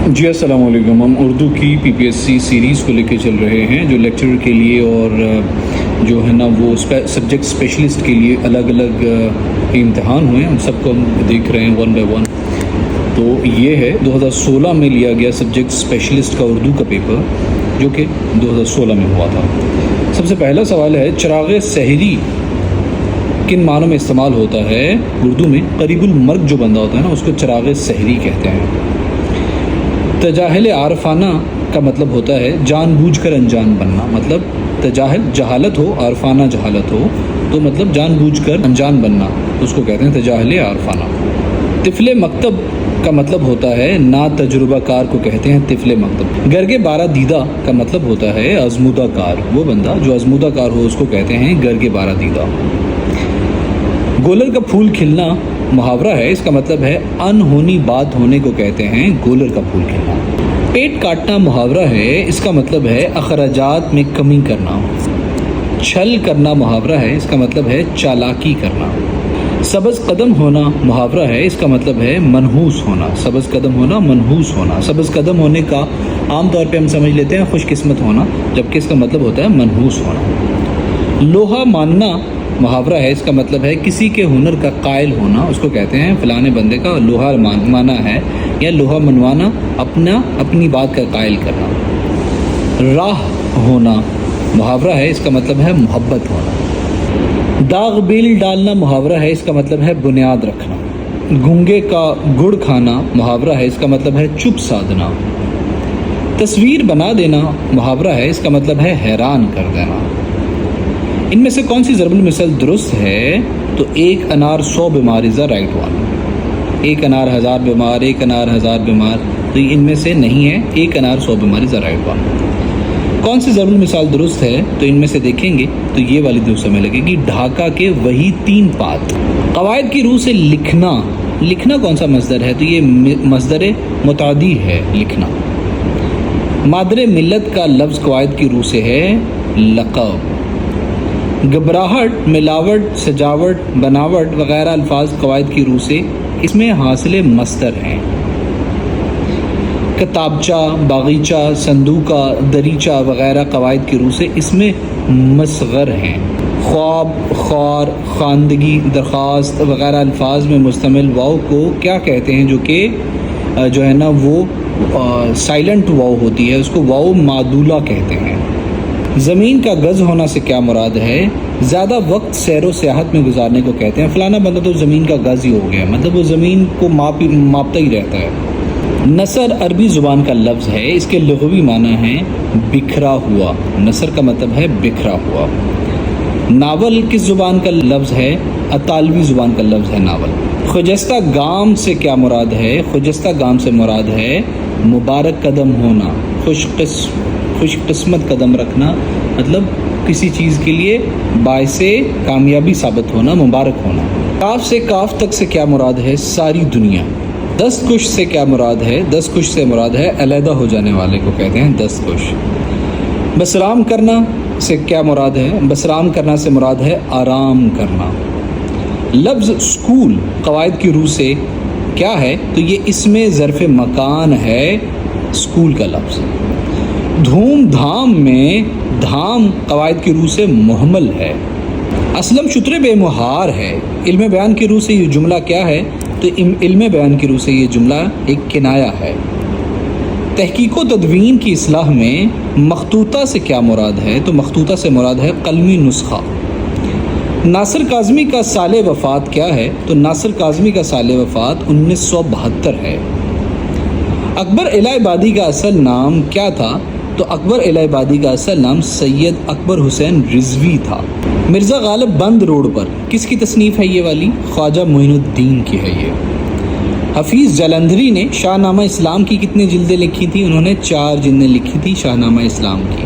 جی السلام علیکم. ہم اردو کی PPSC سیریز کو لے کے چل رہے ہیں جو لیکچرر کے لیے اور جو ہے نا وہ سبجیکٹ اسپیشلسٹ کے لیے الگ الگ امتحان ہوئے ہیں. ہم سب کو ہم دیکھ رہے ہیں ون بائی ون. تو یہ ہے 2016 میں لیا گیا سبجیکٹ اسپیشلسٹ کا اردو کا پیپر جو کہ 2016 میں ہوا تھا. سب سے پہلا سوال ہے چراغ سحری کن معنوں میں استعمال ہوتا ہے اردو میں؟ قریب المرگ جو بندہ ہوتا ہے نا اس کو چراغ سحری کہتے ہیں. تجاہل عارفانہ کا مطلب ہوتا ہے جان بوجھ کر انجان بننا. مطلب تجاہل جہالت ہو، عارفانہ جہالت ہو تو مطلب جان بوجھ کر انجان بننا اس کو کہتے ہیں تجاہل عارفانہ. طفل مکتب کا مطلب ہوتا ہے نا تجربہ کار کو کہتے ہیں طفل مکتب. گرگ بارہ دیدہ کا مطلب ہوتا ہے آزمودہ کار. وہ بندہ جو آزمودہ کار ہو اس کو کہتے ہیں گرگ بارہ دیدہ. گولر کا پھول کھلنا محاورہ ہے. اس کا مطلب ہے انہونی بات ہونے کو کہتے ہیں گولر کا پھول کھلنا. پیٹ کاٹنا محاورہ ہے. اس کا مطلب ہے اخراجات میں کمی کرنا. چھل کرنا محاورہ ہے. اس کا مطلب ہے چالاکی کرنا. سبز قدم ہونا محاورہ ہے. اس کا مطلب ہے منحوس ہونا. سبز قدم ہونا منحوس ہونا. سبز قدم ہونے کا عام طور پہ ہم سمجھ لیتے ہیں خوش قسمت ہونا، جبکہ اس کا مطلب ہوتا ہے منحوس ہونا. لوہا ماننا محاورہ ہے. اس کا مطلب ہے کسی کے ہنر کا قائل ہونا. اس کو کہتے ہیں فلانے بندے کا لوہا مانا ہے یا لوہا منوانا، اپنی بات کا قائل کرنا. راہ ہونا محاورہ ہے. اس کا مطلب ہے محبت ہونا. داغ بیل ڈالنا محاورہ ہے. اس کا مطلب ہے بنیاد رکھنا. گونگے کا گڑ کھانا محاورہ ہے. اس کا مطلب ہے چپ سادھنا. تصویر بنا دینا محاورہ ہے. اس کا مطلب ہے حیران کر دینا. ان میں سے کون سی ضرب المثل درست ہے؟ تو 1 انار 100 بیمار از دا رائٹ ون. 1 انار 1000 بیمار، 1 انار 1000 بیمار، تو ان میں سے نہیں ہے. 1 انار 100 بیمار از دا رائٹ ون. کون سی ضرب المثال درست ہے؟ تو ان میں سے دیکھیں گے تو یہ والی درست ہمیں لگے گی ڈھاکہ کے وہی 3 پات. قواعد کی روح سے لکھنا کون سا مصدر ہے؟ تو یہ مصدر متعدی ہے لکھنا. مادر ملت کا لفظ قواعد کی روح سے ہے لقب. گھبراہٹ، ملاوٹ، سجاوٹ، بناوٹ وغیرہ الفاظ قواعد کی روح سے اس میں حاصل مصدر ہیں. کتابچہ، باغیچہ، صندوقہ، دریچہ وغیرہ قواعد کی روح سے اس میں مصغر ہیں. خواب، خوار، خواندگی، درخواست وغیرہ الفاظ میں مشتمل واو کو کیا کہتے ہیں؟ جو کہ جو ہے نا وہ سائلنٹ واو ہوتی ہے، اس کو واو معدولہ کہتے ہیں. زمین کا گز ہونا سے کیا مراد ہے؟ زیادہ وقت سیر و سیاحت میں گزارنے کو کہتے ہیں. فلانا بندہ تو زمین کا گز ہی ہو گیا، مطلب وہ زمین کو ماپتا ہی رہتا ہے. نثر عربی زبان کا لفظ ہے. اس کے لغوی معنی ہیں بکھرا ہوا. نثر کا مطلب ہے بکھرا ہوا. ناول کس زبان کا لفظ ہے؟ اطالوی زبان کا لفظ ہے ناول. خجستہ گام سے کیا مراد ہے؟ خجستہ گام سے مراد ہے مبارک قدم ہونا، خوش قسمت قدم رکھنا، مطلب کسی چیز کے لیے باعث کامیابی ثابت ہونا، مبارک ہونا. کاف سے کاف تک سے کیا مراد ہے؟ ساری دنیا. دستکش سے کیا مراد ہے؟ دستکش سے مراد ہے علیحدہ ہو جانے والے کو کہتے ہیں دستکش. بسرام کرنا سے کیا مراد ہے؟ بسرام کرنا سے مراد ہے آرام کرنا. لفظ اسکول قواعد کی روح سے کیا ہے؟ تو یہ اس میں ظرف مکان ہے اسکول کا لفظ. دھوم دھام میں دھام قواعد کی روح سے محمل ہے. اسلم شتر بے مہار ہے. علم بیان کی روح سے یہ جملہ کیا ہے؟ تو علم بیان کی روح سے یہ جملہ ایک کنایہ ہے. تحقیق و تدوین کی اصلاح میں مخطوطہ سے کیا مراد ہے؟ تو مخطوطہ سے مراد ہے قلمی نسخہ. ناصر کاظمی کا سال وفات کیا ہے؟ تو ناصر کاظمی کا سال وفات 1972 ہے. اکبر الہ آبادی کا اصل نام کیا تھا؟ تو اکبر الہ آبادی کا اصل نام سید اکبر حسین رضوی تھا. مرزا غالب بند روڈ پر کس کی تصنیف ہے یہ والی؟ خواجہ معین الدین کی ہے یہ. حفیظ جلندھری نے شاہ نامہ اسلام کی کتنی جلدیں لکھی تھیں؟ انہوں نے 4 جلدیں لکھی تھی شاہ نامہ اسلام کی.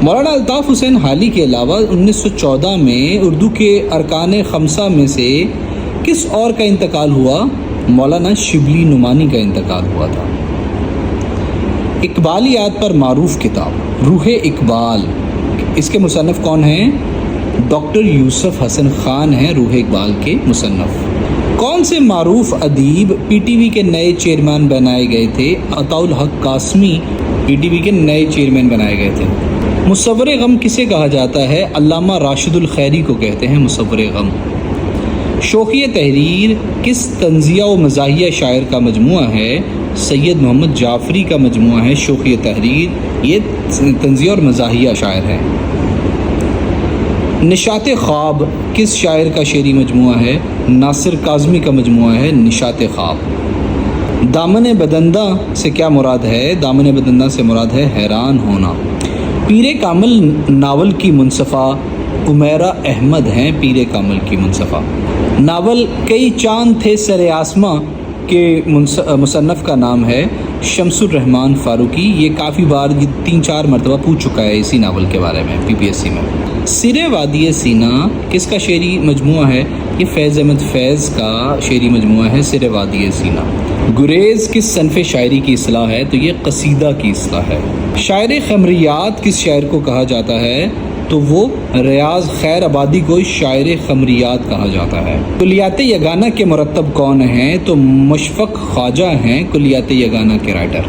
مولانا الطاف حسین حالی کے علاوہ 1914 میں اردو کے ارکان خمسہ میں سے کس اور کا انتقال ہوا؟ مولانا شبلی نعمانی کا انتقال ہوا تھا. اقبالیات پر معروف کتاب روح اقبال، اس کے مصنف کون ہیں؟ ڈاکٹر یوسف حسن خان ہیں روح اقبال کے مصنف. کون سے معروف ادیب پی ٹی وی کے نئے چیئرمین بنائے گئے تھے؟ عطاء الحق قاسمی پی ٹی وی کے نئے چیئرمین بنائے گئے تھے۔ مصور غم کسے کہا جاتا ہے؟ علامہ راشد الخیری کو کہتے ہیں مصور غم۔ شوخیِ تحریر کس طنزیہ و مزاحیہ شاعر کا مجموعہ ہے؟ سید محمد جعفری کا مجموعہ ہے شوخیِ تحریر، یہ طنزیہ اور مزاحیہ شاعر ہے۔ نشاط خواب کس شاعر کا شعری مجموعہ ہے؟ ناصر کاظمی کا مجموعہ ہے نشاط خواب۔ دامن بدندہ سے کیا مراد ہے؟ دامن بدندہ سے مراد ہے حیران ہونا۔ پیر کامل ناول کی منصفہ عمیرہ احمد ہیں پیر کامل کی منصفہ۔ ناول کئی چاند تھے سر آسماں کے مصنف کا نام ہے شمس الرحمن فاروقی۔ یہ کافی بار 3-4 مرتبہ پوچھ چکا ہے اسی ناول کے بارے میں پی پی ایس سی میں۔ سر وادی سینا کس کا شعری مجموعہ ہے؟ یہ فیض احمد فیض کا شعری مجموعہ ہے سر وادی سینا۔ گریز کس صنف شاعری کی اصطلاح ہے؟ تو یہ قصیدہ کی اصطلاح ہے۔ شاعر خمریات کس شاعر کو کہا جاتا ہے؟ تو وہ ریاض خیر آبادی کو شاعر خمریات کہا جاتا ہے۔ کلیات یگانہ کے مرتب کون ہیں؟ تو مشفق خواجہ ہیں کلیات یگانہ کے رائٹر۔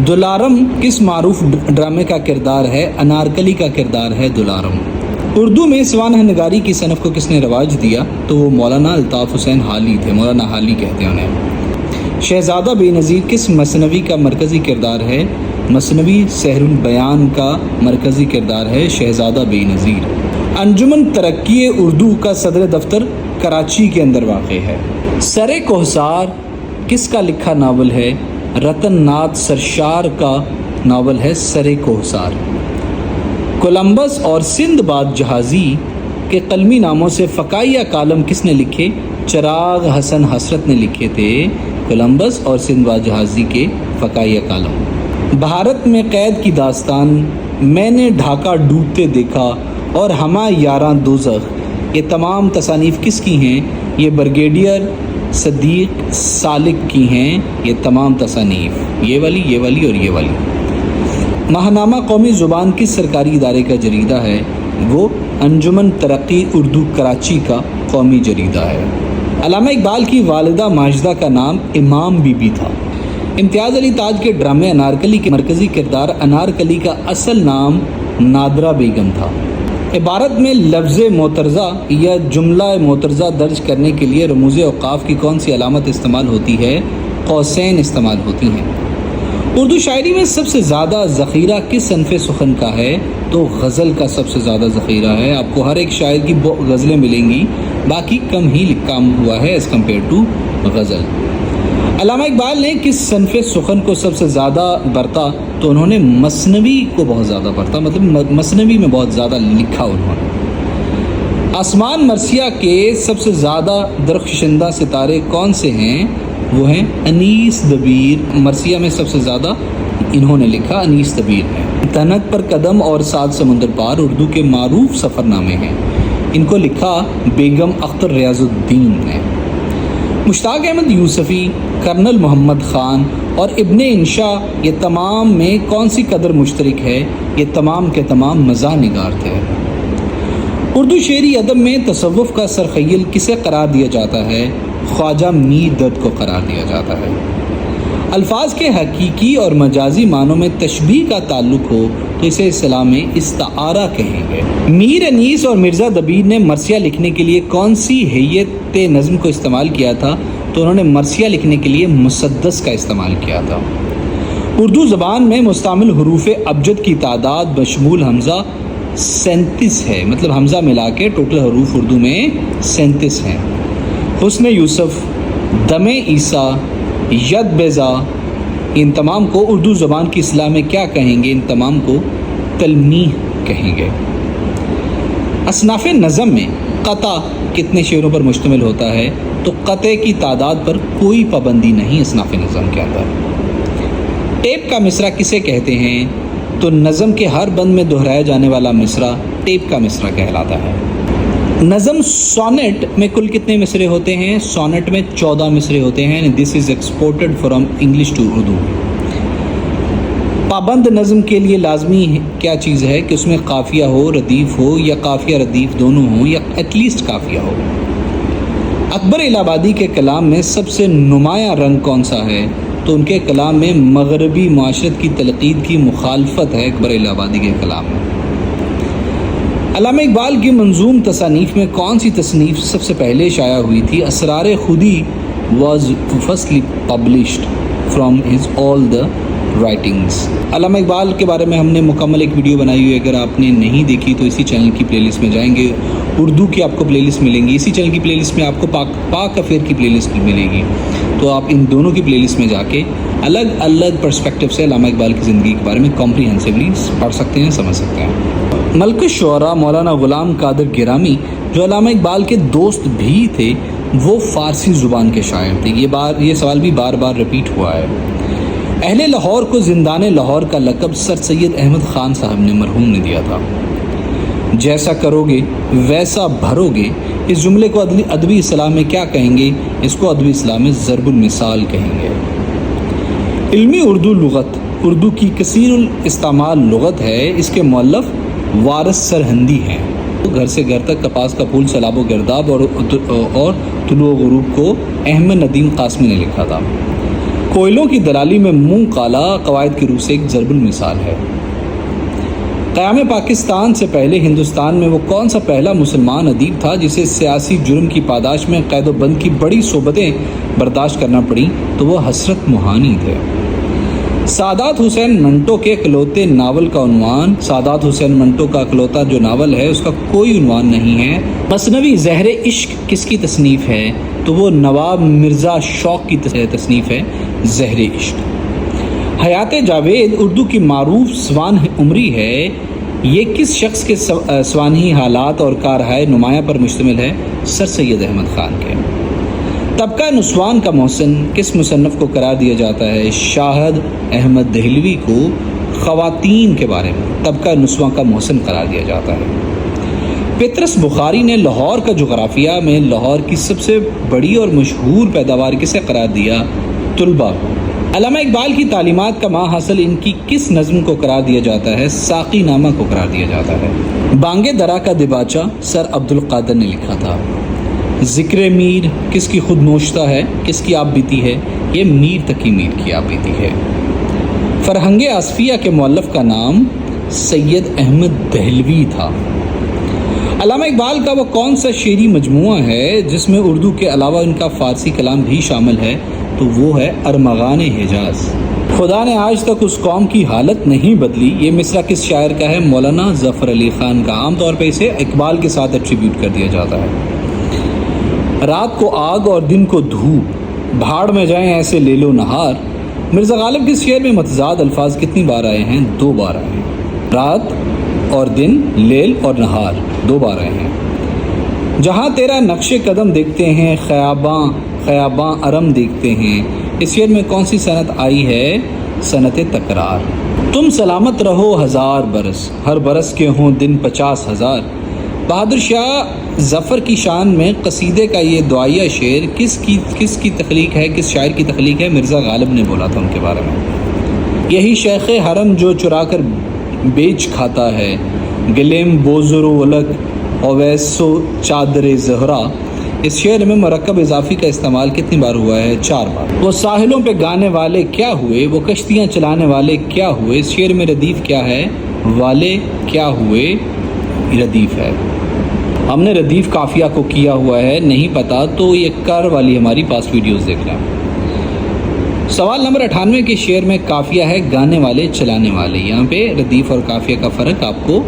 دلارم کس معروف ڈرامے کا کردار ہے؟ انارکلی کا کردار ہے دلارم۔ اردو میں سوانح نگاری کی صنف کو کس نے رواج دیا؟ تو وہ مولانا الطاف حسین حالی تھے، مولانا حالی کہتے ہیں انہیں۔ شہزادہ بے نظیر کس مثنوی کا مرکزی کردار ہے؟ مثنوی سحر البیان کا مرکزی کردار ہے شہزادہ بے نظیر۔ انجمن ترقی اردو کا صدر دفتر کراچی کے اندر واقع ہے۔ سر کوہسار کس کا لکھا ناول ہے؟ رتن ناتھ سرشار کا ناول ہے سر کوہسار۔ کولمبس اور سندھ باد جہازی کے قلمی ناموں سے فقائیہ کالم کس نے لکھے؟ چراغ حسن حسرت نے لکھے تھے کولمبس اور سندھ باد جہازی کے فقائیہ کالم۔ بھارت میں قید کی داستان، میں نے ڈھاکہ ڈوبتے دیکھا اور ہمہ یاراں دوزخ، یہ تمام تصانیف کس کی ہیں؟ یہ بریگیڈیئر صدیق سالک کی ہیں یہ تمام تصانیف، یہ والی اور یہ والی۔ ماہنامہ قومی زبان کس سرکاری ادارے کا جریدہ ہے؟ وہ انجمن ترقی اردو کراچی کا قومی جریدہ ہے۔ علامہ اقبال کی والدہ ماجدہ کا نام امام بی بی تھا۔ امتیاز علی تاج کے ڈرامے انارکلی کے مرکزی کردار انارکلی کا اصل نام نادرہ بیگم تھا۔ عبارت میں لفظ معترضہ یا جملہ معترضہ درج کرنے کے لیے رموز اوقاف کی کون سی علامت استعمال ہوتی ہے؟ قوسین استعمال ہوتی ہیں۔ اردو شاعری میں سب سے زیادہ ذخیرہ کس صنف سخن کا ہے؟ تو غزل کا سب سے زیادہ ذخیرہ ہے۔ آپ کو ہر ایک شاعر کی غزلیں ملیں گی، باقی کم ہی کام ہوا ہے ایز کمپیئر ٹو غزل۔ علامہ اقبال نے کس صنف سخن کو سب سے زیادہ برتا؟ تو انہوں نے مثنوی کو بہت زیادہ برتا، مطلب مثنوی میں بہت زیادہ لکھا انہوں نے۔ آسمان مرثیہ کے سب سے زیادہ درخشندہ ستارے کون سے ہیں؟ وہ ہیں انیس دبیر۔ مرثیہ میں سب سے زیادہ انہوں نے لکھا انیس دبیر نے۔ تنک پر قدم اور 7 سمندر پار اردو کے معروف سفر نامے ہیں، ان کو لکھا بیگم اختر ریاض الدین نے۔ مشتاق احمد یوسفی، کرنل محمد خان اور ابن انشا، یہ تمام میں کون سی قدر مشترک ہے؟ یہ تمام کے تمام مزاح نگار تھے۔ اردو شعری ادب میں تصوف کا سرخیل کسے قرار دیا جاتا ہے؟ خواجہ میر دت کو قرار دیا جاتا ہے۔ الفاظ کے حقیقی اور مجازی معنوں میں تشبیہ کا تعلق ہو تو اسے اصطلاح میں استعارہ کہیں گے۔ میر انیس اور مرزا دبیر نے مرثیہ لکھنے کے لیے کون سی ہیئت نظم کو استعمال کیا تھا؟ تو انہوں نے مرثیہ لکھنے کے لیے مسدس کا استعمال کیا تھا۔ اردو زبان میں مستعمل حروف ابجد کی تعداد بشمول حمزہ 37 ہے، مطلب حمزہ ملا کے ٹوٹل حروف اردو میں 37 ہیں۔ حسن یوسف، دم عیسیٰ، ید بیضا، ان تمام کو اردو زبان کی اصطلاح میں کیا کہیں گے؟ ان تمام کو تلمیح کہیں گے۔ اصناف نظم میں قطع کتنے شعروں پر مشتمل ہوتا ہے؟ تو قطع کی تعداد پر کوئی پابندی نہیں اصناف نظم کے اندر۔ ٹیپ کا مصرع کسے کہتے ہیں؟ تو نظم کے ہر بند میں دہرایا جانے والا مصرع ٹیپ کا مصرع کہلاتا ہے۔ نظم سونٹ میں کل کتنے مصرے ہوتے ہیں؟ سونٹ میں 14 مصرے ہوتے ہیں۔ This is exported from English to Urdu. پابند نظم کے لیے لازمی کیا چیز ہے کہ اس میں قافیہ ہو، ردیف ہو، یا قافیہ ردیف دونوں ہوں، یا ایٹ لیسٹ قافیہ ہو۔ اکبر الہ آبادی کے کلام میں سب سے نمایاں رنگ کون سا ہے؟ تو ان کے کلام میں مغربی معاشرت کی تلقین کی مخالفت ہے اکبر الہ آبادی کے کلام میں۔ علامہ اقبال کی منظوم تصانیف میں کون سی تصنیف سب سے پہلے شائع ہوئی تھی؟ اسرار خودی was firstly published from his all the writings۔ علامہ اقبال کے بارے میں ہم نے مکمل ایک ویڈیو بنائی ہوئی ہے، اگر آپ نے نہیں دیکھی تو اسی چینل کی پلے لسٹ میں جائیں گے، اردو کی آپ کو پلے لسٹ ملیں گی، اسی چینل کی پلے لسٹ میں آپ کو پاک افیئر کی پلے لسٹ ملے گی، تو آپ ان دونوں کی پلے لسٹ میں جا کے الگ الگ پرسپیکٹیو سے علامہ اقبال کی زندگی کے بارے میں کمپریہنسولی پڑھ سکتے ہیں، سمجھ سکتے ہیں۔ ملک الشعراء مولانا غلام قادر گرامی جو علامہ اقبال کے دوست بھی تھے، وہ فارسی زبان کے شاعر تھے۔ یہ سوال بھی بار بار ریپیٹ ہوا ہے۔ اہل لاہور کو زندان لاہور کا لقب سر سید احمد خان صاحب نے مرحوم نے دیا تھا۔ جیسا کرو گے ویسا بھرو گے، اس جملے کو ادبی اصطلاح میں کیا کہیں گے؟ اس کو ادبی اصطلاح میں ضرب المثال کہیں گے۔ علمی اردو لغت اردو کی کثیر الاستعمال لغت ہے، اس کے مؤلف وارث سرہندی ہیں۔ گھر سے گھر تک، کپاس کا پھول، سیلاب و گرداب اور طلوع و غروب کو احمد ندیم قاسمی نے لکھا تھا۔ کوئلوں کی دلالی میں منہ کالا قواعد کی روح سے ایک ضرب المثال ہے۔ قیام پاکستان سے پہلے ہندوستان میں وہ کون سا پہلا مسلمان ادیب تھا جسے سیاسی جرم کی پاداش میں قید و بند کی بڑی صعوبتیں برداشت کرنا پڑیں؟ تو وہ حسرت موہانی تھے۔ سعادت حسین منٹو کے اکلوتے ناول کا عنوان، سعادت حسین منٹو کا اکلوتا جو ناول ہے اس کا کوئی عنوان نہیں ہے۔ مثنوی زہر عشق کس کی تصنیف ہے؟ تو وہ نواب مرزا شوق کی تصنیف ہے زہر عشق۔ حیات جاوید اردو کی معروف سوانح عمری ہے، یہ کس شخص کے سوانحی حالات اور کارہائے نمایاں پر مشتمل ہے؟ سر سید احمد خان کے۔ طبقہ نسوان کا محسن کس مصنف کو قرار دیا جاتا ہے؟ شاہد احمد دہلوی کو خواتین کے بارے میں طبقہ نسواں کا محسن قرار دیا جاتا ہے۔ پطرس بخاری نے لاہور کا جغرافیہ میں لاہور کی سب سے بڑی اور مشہور پیداوار کسے قرار دیا؟ طلبہ۔ علامہ اقبال کی تعلیمات کا ماں حاصل ان کی کس نظم کو قرار دیا جاتا ہے؟ ساقی نامہ کو قرار دیا جاتا ہے۔ بانگے درا کا دباچہ سر عبدالقادر نے لکھا تھا۔ ذکر میر کس کی خود نوشتہ ہے؟ کس کی آپ بیتی ہے؟ یہ میر تقی میر کی آپ بیتی ہے۔ فرہنگ آصفیہ کے مؤلف کا نام سید احمد دہلوی تھا۔ علامہ اقبال کا وہ کون سا شعری مجموعہ ہے جس میں اردو کے علاوہ ان کا فارسی کلام بھی شامل ہے؟ تو وہ ہے ارمغان حجاز۔ خدا نے آج تک اس قوم کی حالت نہیں بدلی، یہ مصرع کس شاعر کا ہے؟ مولانا ظفر علی خان کا۔ عام طور پہ اسے اقبال کے ساتھ ایٹریبیوٹ کر دیا جاتا ہے۔ رات کو آگ اور دن کو دھوپ، بھاڑ میں جائیں ایسے لیل و نہار۔ مرزا غالب کے شعر میں متضاد الفاظ کتنی بار آئے ہیں؟ 2 بار آئے ہیں۔ رات اور دن، لیل اور نہار 2 بار آئے ہیں۔ جہاں تیرا نقش قدم دیکھتے ہیں، خیاباں ارم دیکھتے ہیں، اس شعر میں کون سی صنعت آئی ہے؟ صنعت تکرار۔ تم سلامت رہو 1000 برس، ہر برس کے ہوں دن 50,000۔ بہادر شاہ ظفر کی شان میں قصیدے کا یہ دعائیہ شعر کس کی تخلیق ہے؟ کس شاعر کی تخلیق ہے؟ مرزا غالب نے بولا تھا ان کے بارے میں۔ یہی شیخ حرم جو چرا کر بیچ کھاتا ہے، گلیم بوزر و ولک اویس و چادر زہرا۔ اس شعر میں مرکب اضافی کا استعمال کتنی بار ہوا ہے؟ 4 بار۔ وہ ساحلوں پہ گانے والے کیا ہوئے، وہ کشتیاں چلانے والے کیا ہوئے۔ اس شعر میں ردیف کیا ہے؟ والے کیا ہوئے ردیف ہے۔ ہم نے ردیف قافیہ کو کیا ہوا ہے، نہیں پتا تو یہ کر والی ہماری پاس ویڈیوز دیکھ لیں۔ سوال نمبر 98 کے شعر میں قافیہ ہے گانے والے چلانے والے، یہاں پہ ردیف اور قافیہ کا فرق آپ کو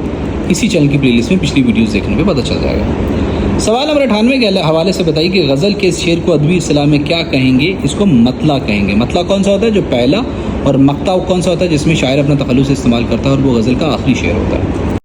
اسی چینل کی پلے لسٹ میں پچھلی ویڈیوز دیکھنے پہ پتہ چل جائے گا۔ سوال نمبر 98 کے حوالے سے بتائیے کہ غزل کے اس شعر کو ادبی اصطلاح میں کیا کہیں گے؟ اس کو مطلع کہیں گے۔ مطلع کون سا ہوتا ہے؟ جو پہلا، اور مقطع کون سا ہوتا ہے جس میں شاعر اپنا تخلص استعمال کرتا ہے اور وہ غزل کا آخری شعر ہوتا ہے۔